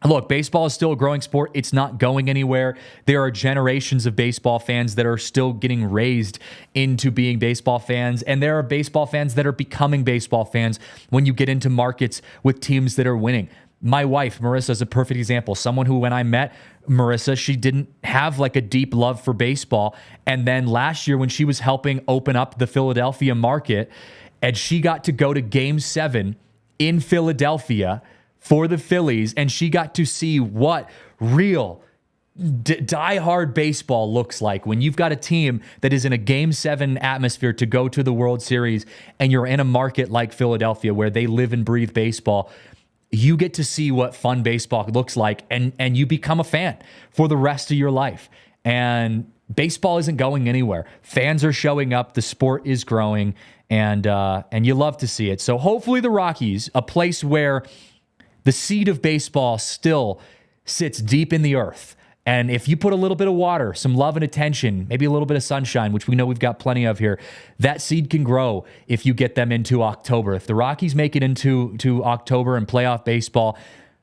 look, baseball is still a growing sport. It's not going anywhere. There are generations of baseball fans that are still getting raised into being baseball fans, and there are baseball fans that are becoming baseball fans when you get into markets with teams that are winning. My wife, Marissa, is a perfect example. Someone who, when I met Marissa, she didn't have like a deep love for baseball. And then last year when she was helping open up the Philadelphia market, and she got to go to Game 7 in Philadelphia for the Phillies, and she got to see what real diehard baseball looks like when you've got a team that is in a Game 7 atmosphere to go to the World Series, and you're in a market like Philadelphia where they live and breathe baseball. You get to see what fun baseball looks like, and you become a fan for the rest of your life. And baseball isn't going anywhere. Fans are showing up. The sport is growing, and you love to see it. So hopefully the Rockies, a place where the seed of baseball still sits deep in the earth. And if you put a little bit of water, some love and attention, maybe a little bit of sunshine, which we know we've got plenty of here, that seed can grow if you get them into October. If the Rockies make it into October and playoff baseball,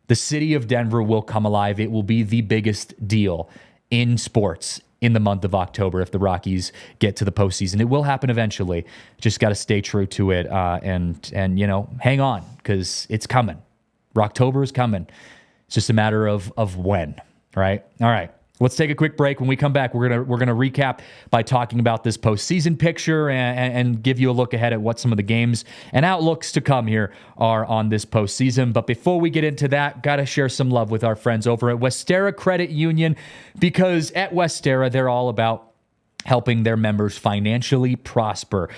the city of Denver will come alive. It will be the biggest deal in sports in the month of October if the Rockies get to the postseason. It will happen eventually. Just got to stay true to it and hang on, because it's coming. October is coming. It's just a matter of when. Right? All right. Let's take a quick break. When we come back, we're gonna recap by talking about this postseason picture and give you a look ahead at what some of the games and outlooks to come here are on this postseason. But before we get into that, gotta share some love with our friends over at Westera Credit Union, because at Westera, they're all about helping their members financially prosper.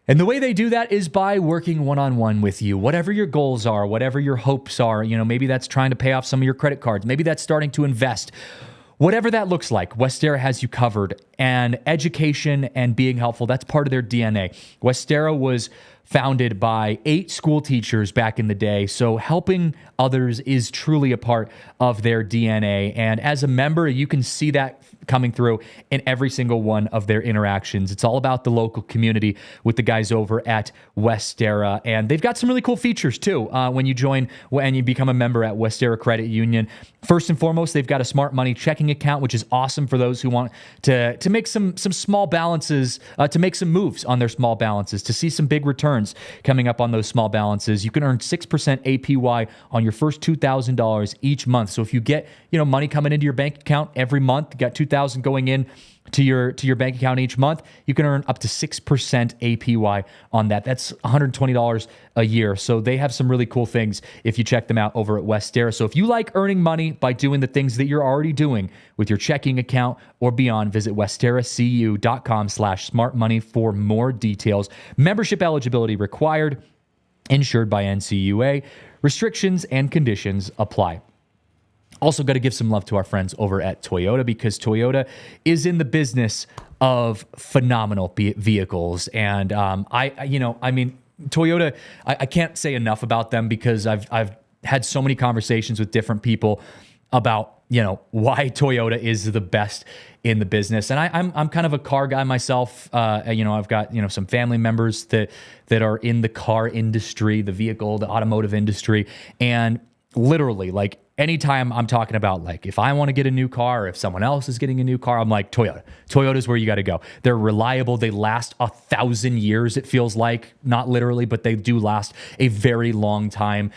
And the way they do that is by working one-on-one with you. Whatever your goals are, whatever your hopes are, maybe that's trying to pay off some of your credit cards. Maybe that's starting to invest. Whatever that looks like, Westera has you covered. And education and being helpful, that's part of their DNA. Westera was founded by 8 school teachers back in the day. So helping others is truly a part of their DNA. And as a member, you can see that coming through in every single one of their interactions. It's all about the local community with the guys over at Westera. And they've got some really cool features too when you join and you become a member at Westera Credit Union. First and foremost, they've got a smart money checking account, which is awesome for those who want to make some small balances, to make some moves on their small balances, to see some big returns coming up on those small balances. You can earn 6% APY on your first $2,000 each month. So if you get money coming into your bank account every month, you got $2,000 going in to your bank account each month, you can earn up to 6% APY on that. That's $120 a year. So they have some really cool things if you check them out over at Westera. So if you like earning money by doing the things that you're already doing with your checking account or beyond, visit westeracu.com/smartmoney for more details. Membership eligibility required. Insured by NCUA. Restrictions and conditions apply. Also got to give some love to our friends over at Toyota, because Toyota is in the business of phenomenal vehicles. And Toyota, I can't say enough about them, because I've had so many conversations with different people about, why Toyota is the best in the business. And I'm kind of a car guy myself. I've got, some family members that are in the car industry, the automotive industry. And literally, like, anytime I'm talking about, like, if I want to get a new car, or if someone else is getting a new car, I'm like, Toyota. Toyota's where you got to go. They're reliable. They last 1,000 years, it feels like. Not literally, but they do last a very long time.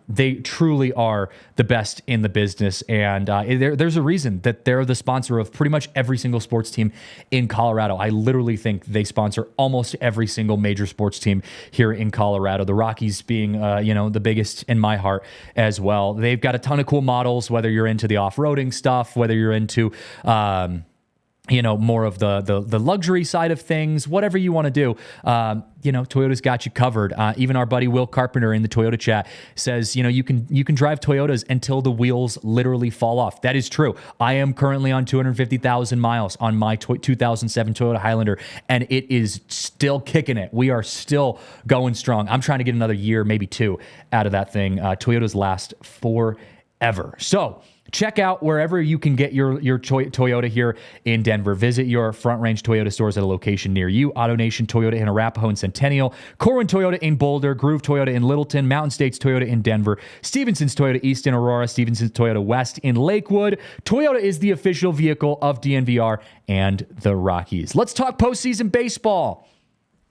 They truly are the best in the business. And there's a reason that they're the sponsor of pretty much every single sports team in Colorado. I literally think they sponsor almost every single major sports team here in Colorado. The Rockies being, the biggest in my heart as well. They've got a ton of cool models, whether you're into the off-roading stuff, whether you're into more of the luxury side of things, whatever you want to do. Toyota's got you covered. Even our buddy Will Carpenter in the Toyota chat says, you can drive Toyotas until the wheels literally fall off. That is true. I am currently on 250,000 miles on my 2007 Toyota Highlander, and it is still kicking it. We are still going strong. I'm trying to get another year, maybe 2 out of that thing. Toyotas last forever. So check out wherever you can get your Toyota here in Denver. Visit your Front Range Toyota stores at a location near you. AutoNation Toyota in Arapahoe and Centennial, Corwin Toyota in Boulder, Groove Toyota in Littleton, Mountain States Toyota in Denver, Stevenson's Toyota East in Aurora, Stevenson's Toyota West in Lakewood. Toyota is the official vehicle of DNVR and the Rockies. Let's talk postseason baseball.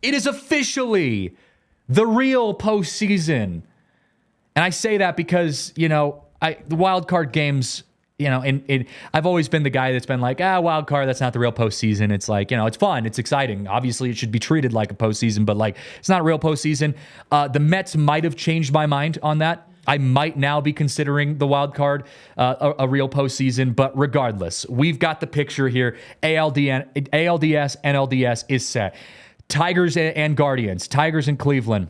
It is officially the real postseason. And I say that because, the wild card games, I've always been the guy that's been like, wild card, that's not the real postseason. It's like, it's fun. It's exciting. Obviously, it should be treated like a postseason, but like, it's not a real postseason. The Mets might have changed my mind on that. I might now be considering the wild card a real postseason, but regardless, we've got the picture here. ALDS, NLDS is set. Tigers and Guardians, Tigers and Cleveland.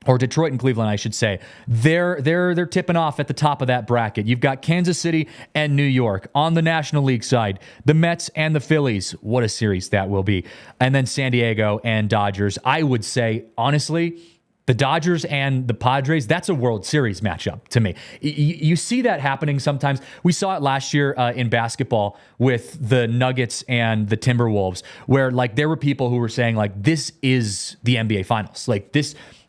Or Detroit and Cleveland, I should say. They're tipping off at the top of that bracket. You've got Kansas City and New York. On the National League side, the Mets and the Phillies. What a series that will be. And then San Diego and Dodgers. I would say, honestly, the Dodgers and the Padres, that's a World Series matchup to me. You see that happening sometimes. We saw it last year in basketball with the Nuggets and the Timberwolves, where like there were people who were saying like, this is the NBA Finals.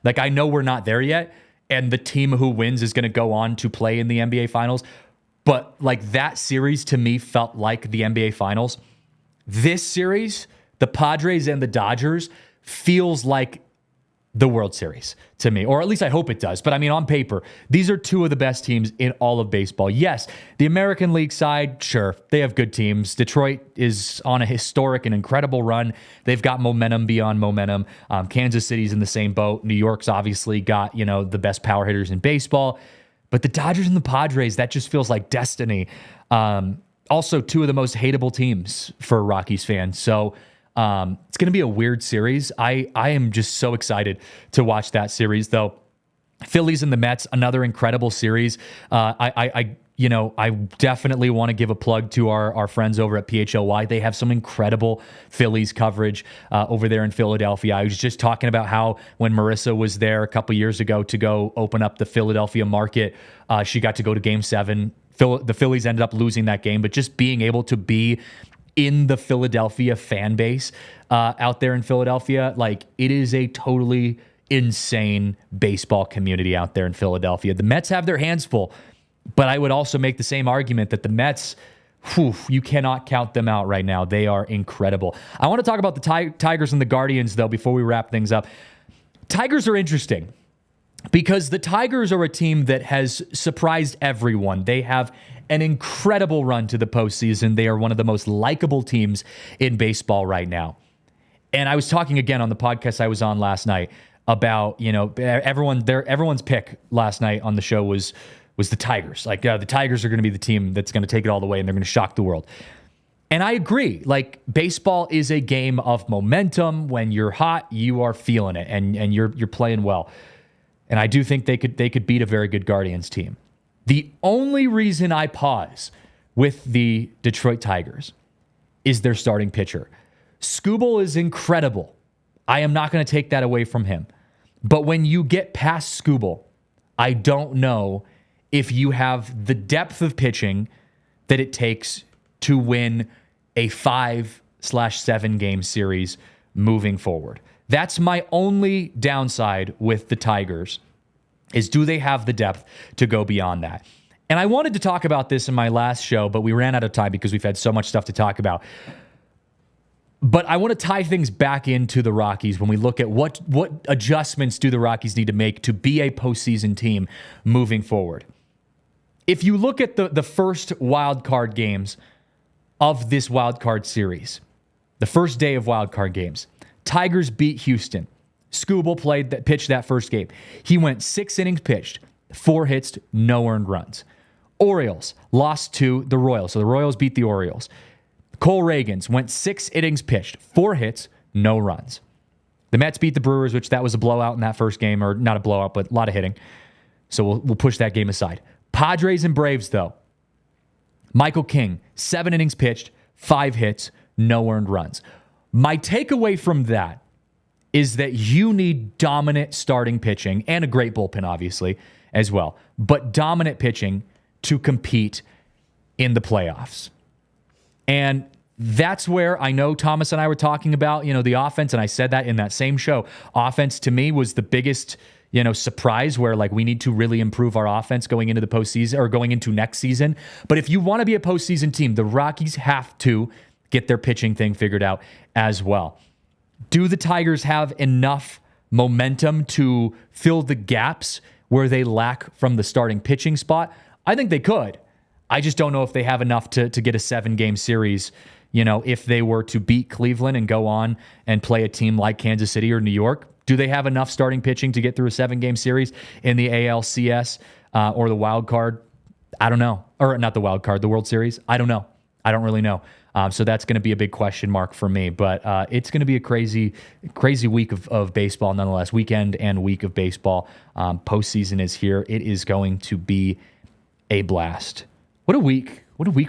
Like, I know we're not there yet, and the team who wins is going to go on to play in the NBA Finals, but like that series to me felt like the NBA Finals. This series, the Padres and the Dodgers, feels like the World Series to me, or at least I hope it does. But I mean, on paper, these are two of the best teams in all of baseball. Yes, the American League side, sure, they have good teams. Detroit is on a historic and incredible run. They've got momentum beyond momentum. Kansas City's in the same boat. New York's obviously got, the best power hitters in baseball. But the Dodgers and the Padres, that just feels like destiny. Also, two of the most hateable teams for Rockies fans. So it's going to be a weird series. I am just so excited to watch that series, though. Phillies and the Mets, another incredible series. I definitely want to give a plug to our friends over at PHLY. They have some incredible Phillies coverage over there in Philadelphia. I was just talking about how when Marissa was there a couple years ago to go open up the Philadelphia market, she got to go to Game 7. The Phillies ended up losing that game, but just being able to be in the Philadelphia fan base out there in Philadelphia, like it is a totally insane baseball community out there in Philadelphia. The Mets have their hands full, but I would also make the same argument that the Mets, you cannot count them out right now. They are incredible. I want to talk about the Tigers and the Guardians, though, before we wrap things up. Tigers are interesting because the Tigers are a team that has surprised everyone. They have an incredible run to the postseason. They are one of the most likable teams in baseball right now. And I was talking again on the podcast I was on last night about, everyone's pick last night on the show was the Tigers. Like, the Tigers are going to be the team that's going to take it all the way and they're going to shock the world. And I agree. Like, baseball is a game of momentum. When you're hot, you are feeling it and you're playing well. And I do think they could beat a very good Guardians team. The only reason I pause with the Detroit Tigers is their starting pitcher. Skubal is incredible. I am not going to take that away from him. But when you get past Skubal, I don't know if you have the depth of pitching that it takes to win a 5/7 game series moving forward. That's my only downside with the Tigers, is do they have the depth to go beyond that? And I wanted to talk about this in my last show, but we ran out of time because we've had so much stuff to talk about. But I want to tie things back into the Rockies when we look at what adjustments do the Rockies need to make to be a postseason team moving forward. If you look at the first wild card games of this wild card series, the first day of wild card games, Tigers beat Houston. Skubal pitched that first game. He went 6 innings pitched, 4 hits, no earned runs. Orioles lost to the Royals. So the Royals beat the Orioles. Cole Reagans went 6 innings pitched, 4 hits, no runs. The Mets beat the Brewers, which that was a blowout in that first game, or not a blowout, but a lot of hitting. So we'll push that game aside. Padres and Braves, though. Michael King, 7 innings pitched, 5 hits, no earned runs. My takeaway from that is that you need dominant starting pitching and a great bullpen, obviously, as well. But dominant pitching to compete in the playoffs. And that's where I know Thomas and I were talking about, the offense, and I said that in that same show. Offense, to me, was the biggest, surprise where, we need to really improve our offense going into the postseason or going into next season. But if you want to be a postseason team, the Rockies have to get their pitching thing figured out as well. Do the Tigers have enough momentum to fill the gaps where they lack from the starting pitching spot? I think they could. I just don't know if they have enough to get a 7-game series, if they were to beat Cleveland and go on and play a team like Kansas City or New York. Do they have enough starting pitching to get through a 7-game series in the ALCS or the wild card? I don't know. Or not the wild card, the World Series? I don't know. I don't really know. So that's going to be a big question mark for me. But it's going to be a crazy week of baseball nonetheless. Weekend and week of baseball. Postseason is here. It is going to be a blast. What a week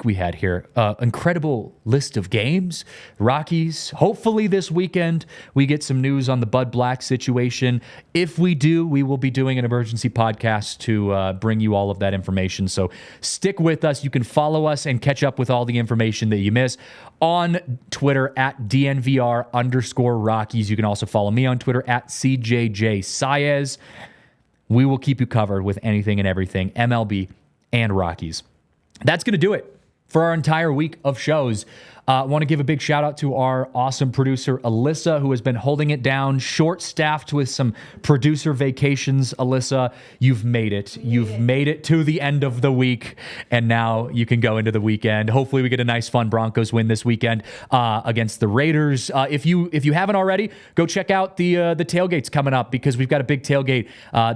we had here. Incredible list of games. Rockies. Hopefully this weekend we get some news on the Bud Black situation. If we do, we will be doing an emergency podcast to bring you all of that information. So stick with us. You can follow us and catch up with all the information that you miss on Twitter at DNVR_Rockies. You can also follow me on Twitter at CJJ Saez. We will keep you covered with anything and everything MLB and Rockies. That's going to do it for our entire week of shows. I want to give a big shout out to our awesome producer, Alyssa, who has been holding it down, short-staffed with some producer vacations. Alyssa, you've made it. You've made it to the end of the week, and now you can go into the weekend. Hopefully we get a nice, fun Broncos win this weekend against the Raiders. If you haven't already, go check out the tailgates coming up because we've got a big tailgate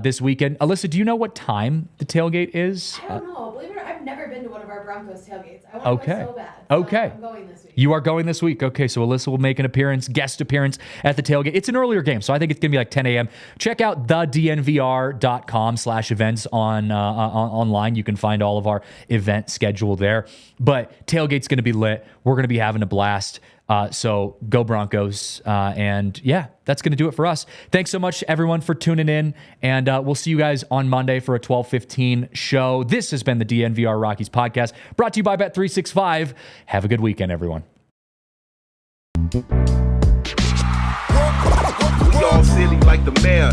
this weekend. Alyssa, do you know what time the tailgate is? I don't know. Believe it or not, I've never been to one of our Broncos tailgates. I want to go so bad. Okay. I'm going this week. You are going this week. Okay, so Alyssa will make an guest appearance at the tailgate. It's an earlier game, so I think it's going to be like 10 a.m. Check out thednvr.com/events online. You can find all of our event schedule there. But tailgate's going to be lit. We're going to be having a blast. So go Broncos. And yeah, that's going to do it for us. Thanks so much, everyone, for tuning in. And we'll see you guys on Monday for a 12:15 show. This has been the DNVR Rockies podcast, brought to you by Bet365. Have a good weekend, everyone. We all silly like the mayor.